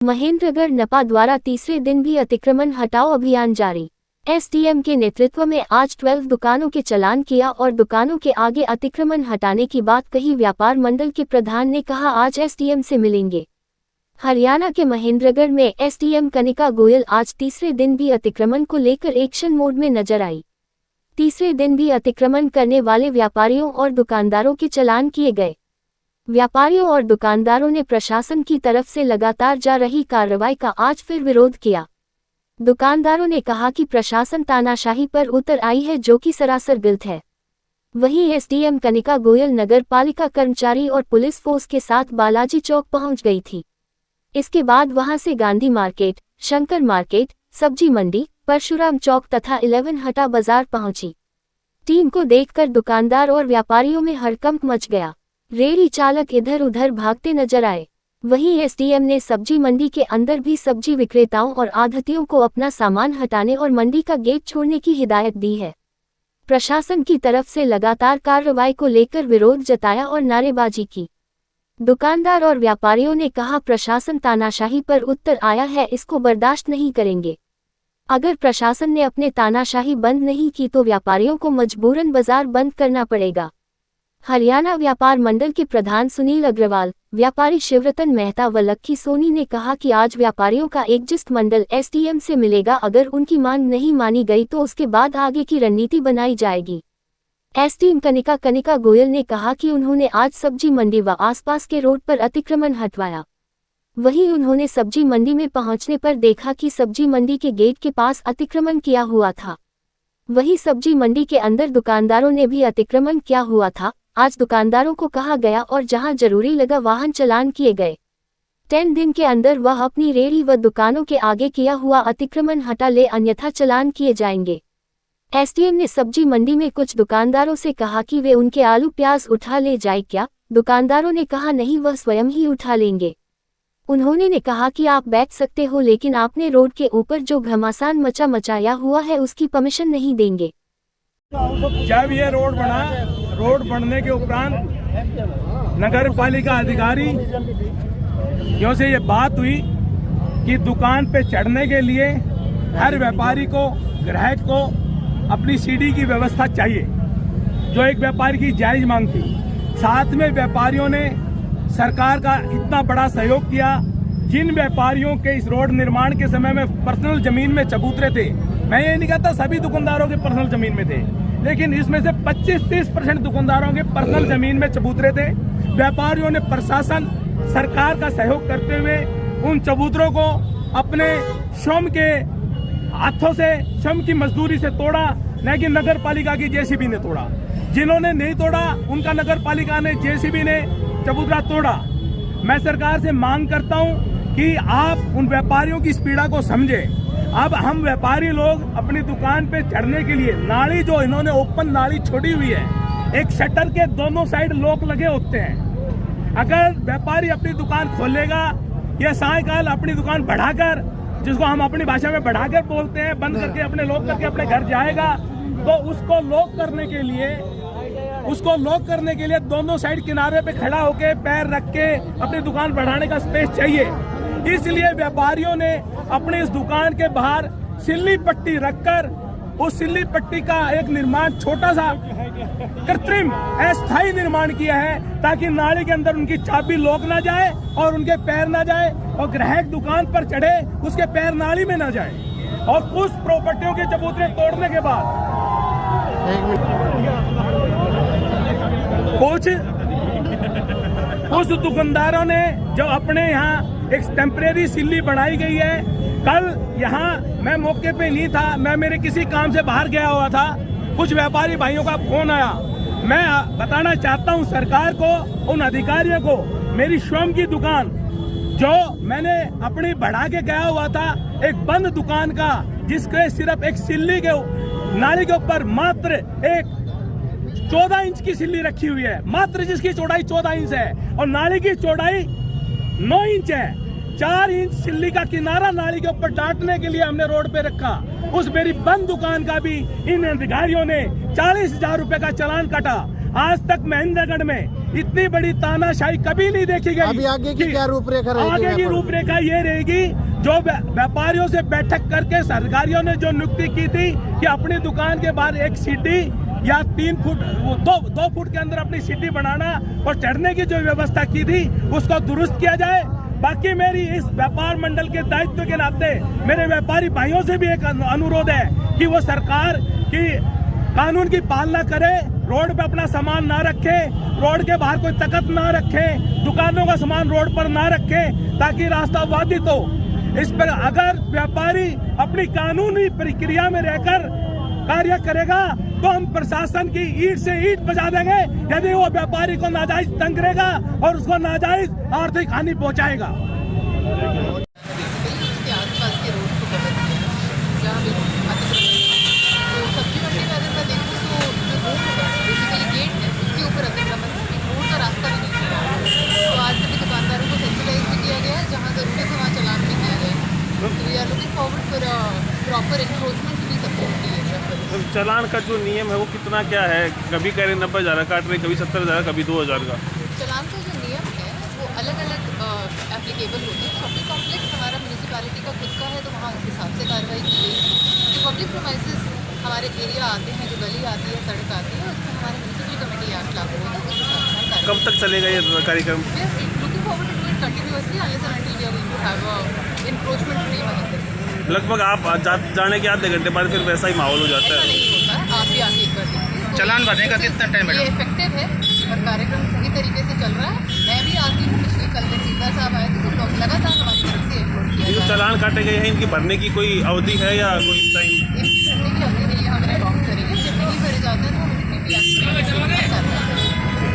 महेंद्रगढ़ नपा द्वारा तीसरे दिन भी अतिक्रमण हटाओ अभियान जारी। एसडीएम के नेतृत्व में आज 12 दुकानों के चालान किया और दुकानों के आगे अतिक्रमण हटाने की बात कही। व्यापार मंडल के प्रधान ने कहा आज एसडीएम से मिलेंगे। हरियाणा के महेंद्रगढ़ में एसडीएम कनिका गोयल आज तीसरे दिन भी अतिक्रमण को लेकर एक्शन मोड में नजर आई। तीसरे दिन भी अतिक्रमण करने वाले व्यापारियों और दुकानदारों के चालान किए गए। व्यापारियों और दुकानदारों ने प्रशासन की तरफ से लगातार जा रही कार्रवाई का आज फिर विरोध किया। दुकानदारों ने कहा कि प्रशासन तानाशाही पर उतर आई है, जो कि सरासर गलत है। वहीं एसडीएम कनिका गोयल नगर पालिका कर्मचारी और पुलिस फोर्स के साथ बालाजी चौक पहुंच गई थी। इसके बाद वहां से गांधी मार्केट, शंकर मार्केट, सब्जी मंडी, परशुराम चौक तथा 11 हटा बाजार पहुंची। टीम को देखकर दुकानदार और व्यापारियों में हड़कंप मच गया। रेहड़ी चालक इधर उधर भागते नजर आए। वहीं एसडीएम ने सब्जी मंडी के अंदर भी सब्जी विक्रेताओं और आढ़तियों को अपना सामान हटाने और मंडी का गेट छोड़ने की हिदायत दी है। प्रशासन की तरफ से लगातार कार्रवाई को लेकर विरोध जताया और नारेबाजी की। दुकानदार और व्यापारियों ने कहा प्रशासन तानाशाही पर उतर आया है, इसको बर्दाश्त नहीं करेंगे। अगर प्रशासन ने अपने तानाशाही बंद नहीं की तो व्यापारियों को मजबूरन बाजार बंद करना पड़ेगा। हरियाणा व्यापार मंडल के प्रधान सुनील अग्रवाल, व्यापारी शिवरतन मेहता व लक्की सोनी ने कहा कि आज व्यापारियों का एक जिस्ट मंडल एसडीएम से मिलेगा। अगर उनकी मांग नहीं मानी गई तो उसके बाद आगे की रणनीति बनाई जाएगी। एसडीएम कनिका गोयल ने कहा कि उन्होंने आज सब्जी मंडी व आसपास के रोड पर अतिक्रमण हटवाया। वहीं उन्होंने सब्जी मंडी में पहुंचने पर देखा कि सब्जी मंडी के गेट के पास अतिक्रमण किया हुआ था। वहीं सब्जी मंडी के अंदर दुकानदारों ने भी अतिक्रमण किया हुआ था। आज दुकानदारों को कहा गया और जहां जरूरी लगा वाहन चालान किए गए। 10 दिन के अंदर वह अपनी रेहड़ी व दुकानों के आगे किया हुआ अतिक्रमण हटा ले, अन्यथा चालान किए जाएंगे। एसडीएम ने सब्जी मंडी में कुछ दुकानदारों से कहा कि वे उनके आलू प्याज उठा ले जाए क्या। दुकानदारों ने कहा नहीं, वह स्वयं ही उठा लेंगे। उन्होंने कहा कि आप बैठ सकते हो, लेकिन आपने रोड के ऊपर जो घमासान मचाया हुआ है उसकी परमिशन नहीं देंगे। जब ये रोड बना, रोड बनने के उपरांत नगर पालिका अधिकारी यों से ये बात हुई कि दुकान पे चढ़ने के लिए हर व्यापारी को, ग्राहक को अपनी सीढ़ी की व्यवस्था चाहिए, जो एक व्यापारी की जायज मांग थी। साथ में व्यापारियों ने सरकार का इतना बड़ा सहयोग किया। जिन व्यापारियों के इस रोड निर्माण के समय में पर्सनल जमीन में चबूतरे थे, मैं ये नहीं कहता सभी दुकानदारों के पर्सनल जमीन में थे, लेकिन इसमें से 25-30% दुकानदारों के पर्सनल जमीन में चबूतरे थे। व्यापारियों ने प्रशासन, सरकार का सहयोग करते हुए उन चबूतरों को अपने श्रम के हाथों से, श्रम की मजदूरी से तोड़ा, न कि नगर पालिका की जेसीबी ने तोड़ा। जिन्होंने नहीं तोड़ा उनका नगर पालिका ने, जेसीबी ने चबूतरा तोड़ा। मैं सरकार से मांग करता हूं कि आप उन व्यापारियों की पीड़ा को समझें। अब हम व्यापारी लोग अपनी दुकान पे चढ़ने के लिए नाली, जो इन्होंने ओपन नाली छोड़ी हुई है, एक शटर के दोनों साइड लॉक लगे होते हैं। अगर व्यापारी अपनी दुकान खोलेगा या सायकाल अपनी दुकान बढ़ाकर, जिसको हम अपनी भाषा में बढ़ाकर बोलते हैं, बंद करके अपने लॉक करके अपने घर जाएगा, तो उसको लॉक करने के लिए दोनों साइड किनारे पे खड़ा होके पैर रख के अपनी दुकान बढ़ाने का स्पेस चाहिए। इसलिए व्यापारियों ने अपने इस दुकान के बाहर सिल्ली पट्टी रखकर उस सिल्ली पट्टी का एक निर्माण, छोटा सा कृत्रिम अस्थायी निर्माण किया है, ताकि नाली के अंदर उनकी चाबी लॉक ना जाए और उनके पैर ना जाए, और ग्राहक दुकान पर चढ़े उसके पैर नाली में ना जाए। और कुछ प्रॉपर्टियों के चबूतरे तोड़ने के बाद कुछ दुकानदारों ने जो अपने यहाँ एक टेम्परेरी सिल्ली बनाई गई है, कल यहाँ मैं मौके पे नहीं था, मैं मेरे किसी काम से बाहर गया हुआ था, कुछ व्यापारी भाइयों का फोन आया। मैं बताना चाहता हूँ सरकार को, उन अधिकारियों को, मेरी स्वयं की दुकान जो मैंने अपनी बढ़ा के गया हुआ था, एक बंद दुकान का, जिसके सिर्फ एक सिल्ली के नाली के ऊपर मात्र एक 14 इंच की सिल्ली रखी हुई है, मात्र जिसकी चौड़ाई 14 इंच है और नाली की चौड़ाई 9 इंच है। 4 इंच सिल्ली का किनारा नाली के ऊपर डांटने के लिए हमने रोड पे रखा। उस मेरी बंद दुकान का भी इन अधिकारियों ने 40,000 रुपए का चालान काटा। आज तक महेंद्रगढ़ में इतनी बड़ी तानाशाही कभी नहीं देखी गई। अभी आगे की क्या रूपरेखा रहेगी? आगे की रूपरेखा ये रहेगी, जो व्यापारियों से बैठक करके सरकारियों ने जो नियुक्ति की थी कि अपनी दुकान के बाहर एक सीढ़ी या 3 फुट 2 फुट के अंदर अपनी सीढ़ी बनाना और चढ़ने की जो व्यवस्था की थी उसको दुरुस्त किया जाए। बाकी मेरी इस व्यापार मंडल के दायित्व के नाते मेरे व्यापारी भाइयों से भी एक अनुरोध है कि वो सरकार की कानून की पालना करे, रोड पे अपना सामान ना रखे, रोड के बाहर कोई तकत ना रखे, दुकानों का सामान रोड पर ना रखे ताकि रास्ता बाधित हो। इस पर अगर व्यापारी अपनी कानूनी प्रक्रिया में रहकर कार्य करेगा तो हम प्रशासन की ईंट से ईंट बजा देंगे यदि वो व्यापारी को नाजायज तंग करेगा और उसको नाजायज आर्थिक हानि पहुंचाएगा। आसपास के रोड को कवर किया जहाँ भी तो सब्जी मंडी में अगर मैं देखूँ तो जो रोड होगा बेसिकली गेट है उसके ऊपर अतिक्रमण है, एक रोड का रास्ता भी नहीं मिला। तो आज सभी दुकानदारों को सेंसिटाइज भी किया गया है, जहाँ ज़रूरत है वहाँ चलान भी किया गया है। तो we are looking forward for proper encroachment to be supported. चालान का जो नियम है वो कितना क्या है? कभी कह रहे 90,000 काट रहे, कभी 70,000, कभी 2,000 का। चालान का जो नियम है वो अलग अलग एप्लीकेबल होते हैं। शॉपिंग कॉम्प्लेक्स हमारा म्यूनिसिपैलिटी का खुद का है तो वहाँ उस हिसाब से कार्रवाई की गई। जो पब्लिक प्रोमाइसेस हमारे एरिया आते हैं, जो गली आती है, सड़क आती है, उसमें हमारे म्यूनिसिपल कमेटी एक्ट लागू होता है, उस हिसाब से। कब तक चलेगा ये कार्यक्रम? Looking forward to it continuously unless and until we are going to have encroachment free वहीं पर। लगभग आप जाने के आधे घंटे बाद फिर वैसा ही माहौल हो जाता ऐसा है। नहीं होता है, आप भी आके एक बार देखिए। चालान भरने का कितना टाइम है? ये इफेक्टिव है और कार्यक्रम सही तरीके से चल रहा है। मैं भी आती हूँ, पिछले कल तहसीलदार साहब आए थे तो लोग लगातार हमारी तरफ से अपलोड किया ये जो जा रहा चालान काटे गए हैं इनकी भरने की कोई अवधि है या कोई टाइम? है। इनकी भरने की अवधि नहीं है, हम रिकॉर्ड करेंगे। जब नहीं भरे जाते हैं तो हम उसमें भी एक्शन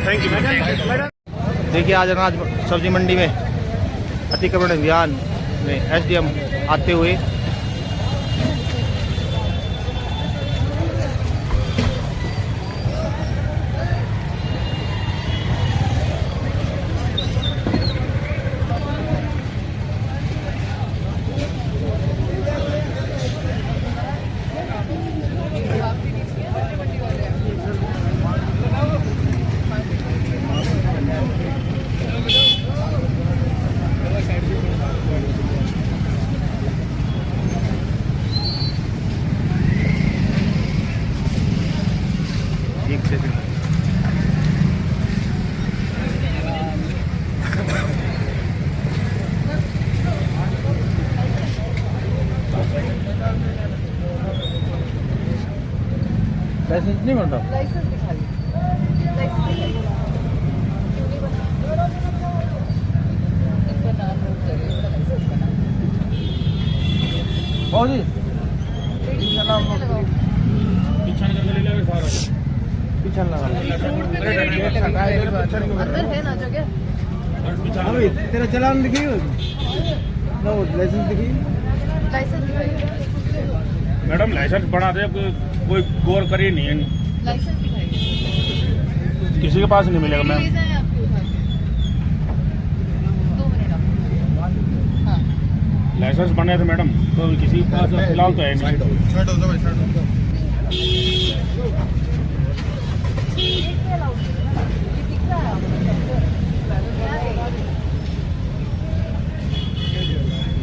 थैंक यू। देखिए आज अनाज सब्जी मंडी में अतिक्रमण अभियान में एसडीएम आते हुए लाइसेंस नहीं बनता। लाइसेंस दिखाइए, लाइसेंस दिखाइए। इनका नाम नोट करिए, इनका लाइसेंस का नाम। जी पीछे लगाओ। पीछे लगा अंदर है ना जगह। अभी तेरा चालान दिखी लाइसेंस दिखी लाइसेंस दिखाइए, मैडम लाइसेंस बना दे, कोई गौर करे नहीं है, लाइसेंस दिखाइए। किसी के पास नहीं मिलेगा मैम। प्लीज आए आपके उठा के। 2 मिनट आप। हाँ लाइसेंस बने थे मैडम, तो किसी के पास फिलहाल तो है नहीं।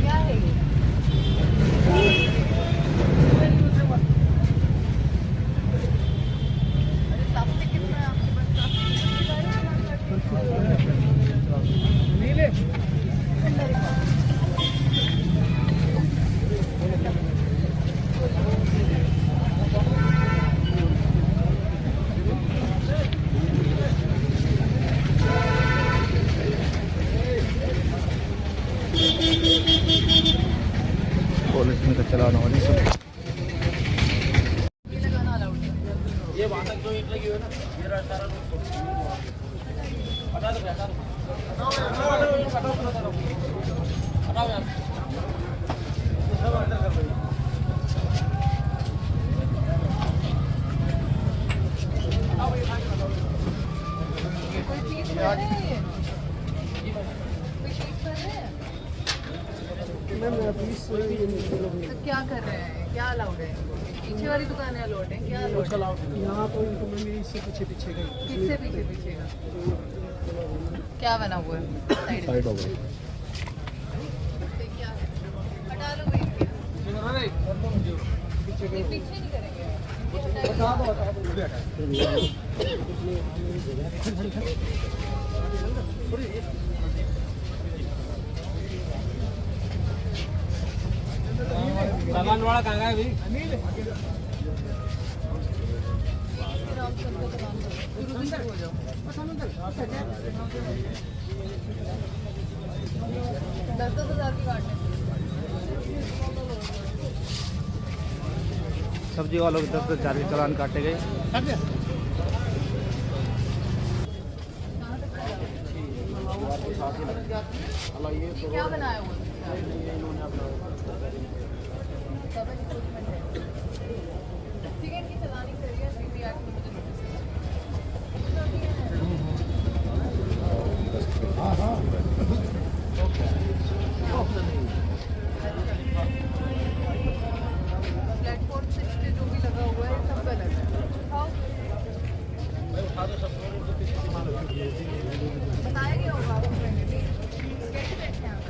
क्या है ये? प्लास्टिक कितना है आपके पास? पॉलिथीन का चलाना वाली सब ये लगाना अलाउड है। ये वहाँ तक जो ईंट लगी हुई है ना, ये रास्ता कोई चीज कर रहे हैं ये? कोई चीज कर रहे हैं? तो क्या कर रहे हैं? क्या अलाउड है? पीछे वाली दुकान है अलाउड है? क्या अलाउड है? यहाँ तो इनको मिली इससे पीछे पीछे गई। किससे पीछे पीछे का? क्या बना हुआ है? साइड हो गई। क्या है? हटा लो भाई इनके। ये पीछे नहीं करेंगे। सामान वाला कहाँ है अभी? राम चंद्र का नाम शुरू से हो जाओ। 10-10 हज़ार की काटने। सब्जी वालों के 10 हज़ार के चालान काटे गए। ये क्या बनाया हुआ है? सिगरेट की चलानी चाहिए सीपी एक्ट में मुझे प्लेटफॉर्म 6 पे जो भी लगा हुआ है सब गलत है। बताया गया होगा आपको पहले भी। कैसे बैठे हैं आप?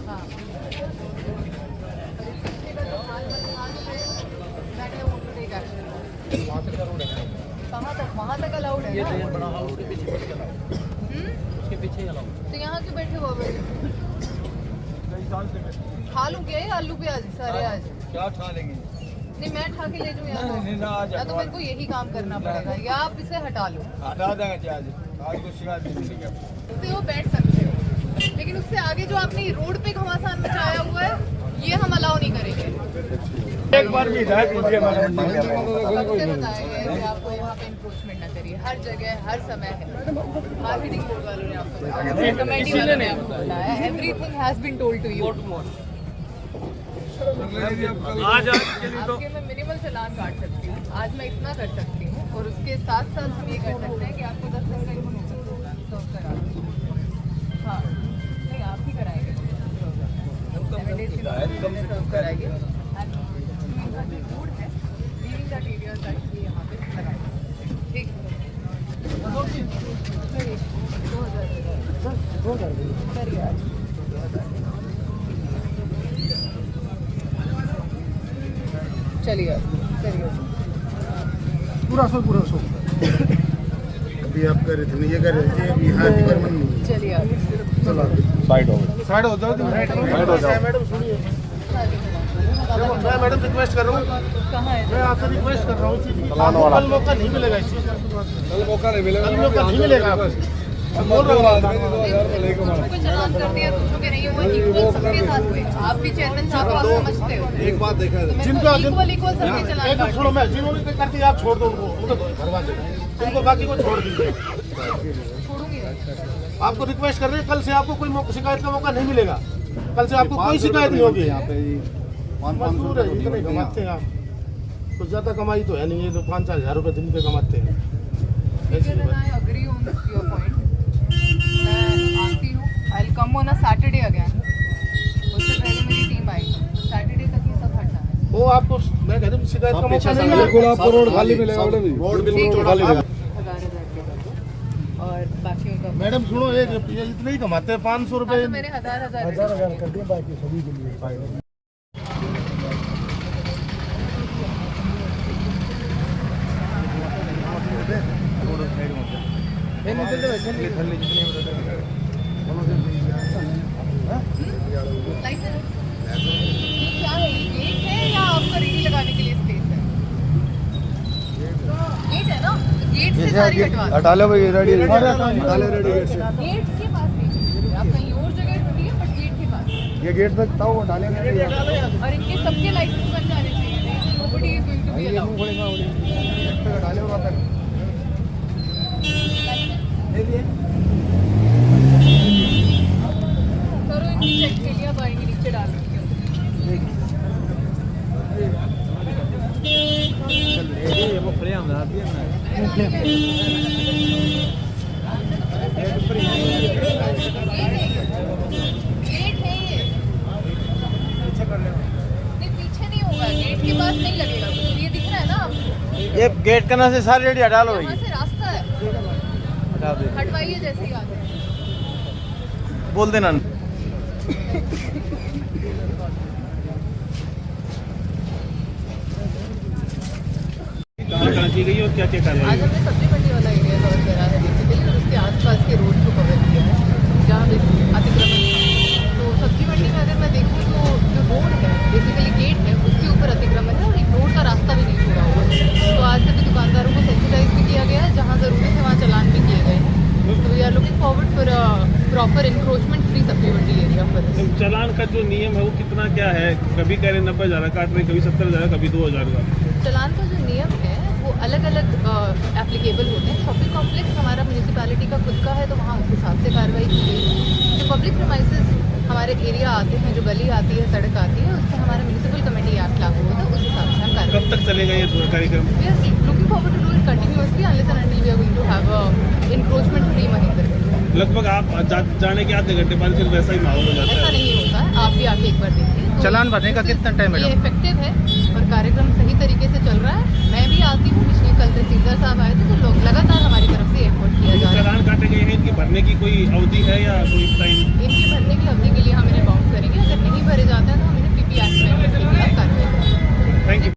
हाँ। वहाँ तक अलाउड है ना? तो यहाँ क्यों बैठे हो भाई? खा लूँ क्या ये आलू प्याज सारे आज? क्या खा लेंगे? नहीं मैं खा के ले जाऊँ या तो मेरे को यही काम करना पड़ेगा या आप इसे हटा लो। हटा देंगे आज को शिकायत नहीं मिलेगी। तो वो बैठ सकते हो लेकिन उससे आगे जो आपने रोड पे घमासान मचाया हुआ है ये हम अलाउ नहीं करेंगे। एक बार भी हिदायत कीजिए मैडम। कब से बताया गया है कि आपको यहाँ पे इंक्रोचमेंट ना करिए। हर जगह हर समय है। मार्केटिंग बोर्ड वालों ने आपको बताया, कमेटी वालों ने आपको बताया। Everything has been told to you. आज के लिए तो आपके मैं मिनिमल चालान काट सकती हूँ। आज मैं इतना कर सकती हूँ और उसके साथ साथ हम ये कर सकते हैं कि आपको 10 दिन का सर्व करा दूँ। हाँ नहीं आप ही कराएंगे। 7 days के बाद सर्व कराएंगे। फूड है लीविंग दैट एरिया दैट ये यहाँ पे लगाएंगे। ठीक 2000 करिए आज। चलिए चलिए पूरा सो अभी आप कर रहे थे ये कर रहे थे अभी यहाँ डिपार्टमेंट नहीं चलिए चला साइड हो गई। साइड हो जाओ साइड हो जाओ। मैडम सुनिए मैं मैडम रिक्वेस्ट कर रहा हूँ कहाँ है? मैं आपसे रिक्वेस्ट कर रहा हूँ चलाने वाला। कल मौका नहीं मिलेगा इस चीज़ का। कल मौका नहीं मिलेगा। कल मौका नहीं मिलेगा आपको। मैं बोल रहा हूँ कुछ चलान कर दिया कुछ के नहीं हुआ इक्वल सबके साथ हुए। आप भी चेयरमैन साहब आप समझते हो। एक बात देखा है जिनका इक्वल सबके चलान एक सुनो मैं जिन्होंने कर दिया आप छोड़ दो उनको भरवा दो उनको बाकी को छोड़ दीजिए। छोड़ूंगी आपको रिक्वेस्ट कर रहे हैं कल से आपको कोई शिकायत का मौका नहीं मिलेगा। कल से आपको कोई शिकायत नहीं होगी। यहाँ पे मजदूर है इतने कमाते हैं आप कुछ ज़्यादा कमाई तो है नहीं। ये तो 5-4 हज़ार रुपये दिन पे कमाते हैं। ऐसी बात। I agree on your point. मैं आती हूँ। I'll come on a Saturday again. उससे पहले मेरी टीम आएगी। Saturday तक ये सब हटना है। वो आपको मैं कह रहा हूँ शिकायत का मौका नहीं बिल्कुल मिलेगा। आपको रोड खाली मिलेगा। रोड बिल्कुल खाली मिलेगा। 1000 और बाकी उनका मैडम सुनो ये इतने ही कमाते हैं 500 हाँ, रुपये। तो मेरे 1000 कर दिए बाकी सभी के लिए लाइसेंस ये क्या है? ये गेट है या आपका रेडी लगाने के लिए स्पेस है? गेट है ना? गेट से सारी हटवा दो। हटा लो भाई रेडी हटा ले रेडी गेट से। गेट के पास नहीं चाहिए। आप कहीं और जगह ढूंढिए बट गेट के पास। ये गेट तक था वो डाले और इनके सबके लाइसेंस बन जाने चाहिए। Nobody is going to be allowed. डाले वहाँ तक। करो इनकी चेक के लिए अब आएंगे नीचे डाल रखी ये वो खड़े हैं गेट है ये। नहीं पीछे नहीं होगा, गेट के पास नहीं लगेगा कुछ। ये दिख रहा है ना आपको, ये गेट करना से सारी रेडी हटा लो यहाँ से रास्ता है, हटा दे, हटवाइए जैसे ही आते हैं। बोल देना। कहाँ की गई और क्या क्या आज कार्रवाई? हमने सब्जी मंडी वाला एरिया कवर करा है बेसिकली, और उसके आसपास के रोड को कवर किया है जहाँ पे अतिक्रमण था। तो सब्जी मंडी में अगर मैं देखूँ तो जो रोड है बेसिकली गेट है, उसके ऊपर अतिक्रमण है और एक रोड का रास्ता भी नहीं छोड़ा हुआ है। तो आज सभी दुकानदारों को सेंसिटाइज भी किया गया है, जहाँ ज़रूरत है वहाँ चालान भी किए गए हैं। तो we are looking forward for proper encroachment free sabzi mandi area for this. चालान का जो नियम है वो कितना क्या है? कभी कह रहे 90,000 काट रहे, कभी 70,000, कभी 2,000 का। चालान का जो नियम है वो अलग अलग एप्लीकेबल होते हैं। शॉपिंग कॉम्प्लेक्स हमारा म्यूनिसिपैलिटी का खुद का है, तो वहाँ उस हिसाब से कार्रवाई की गई है। जो पब्लिक प्रीमाइसेस हमारे एरिया आते हैं, जो गली आती है, सड़क आती है, उस पर हमारा म्यूनिसिपल कमेटी एक्ट लागू होता है, उस हिसाब से हम कार्रवाई। कब तक चलेगा ये कार्यक्रम? We are looking forward to do it continuously unless and until we are going to have a encroachment free Mahindra। लगभग आप जाने के आधे घंटे बाद फिर वैसा ही माहौल हो जाता ऐसा है। नहीं होता है, आप भी आके एक बार देखिए। तो चालान भरने का कितना टाइम है ये मैडम? इफेक्टिव है और कार्यक्रम सही तरीके से चल रहा है। मैं भी आती हूँ, पिछले कल तहसीलदार साहब आए थे, तो लोग लगातार हमारी तरफ से एफर्ट किया जा रहा है। चालान काटे गए हैं, इनकी भरने की कोई अवधि है या कोई टाइम? इनकी भरने की अवधि के लिए हम इन्हें बाउंड करेंगे। अगर नहीं भरे जाते हैं तो हम इन्हें पीपी एक्ट में कार्रवाई करेंगे। Thank you.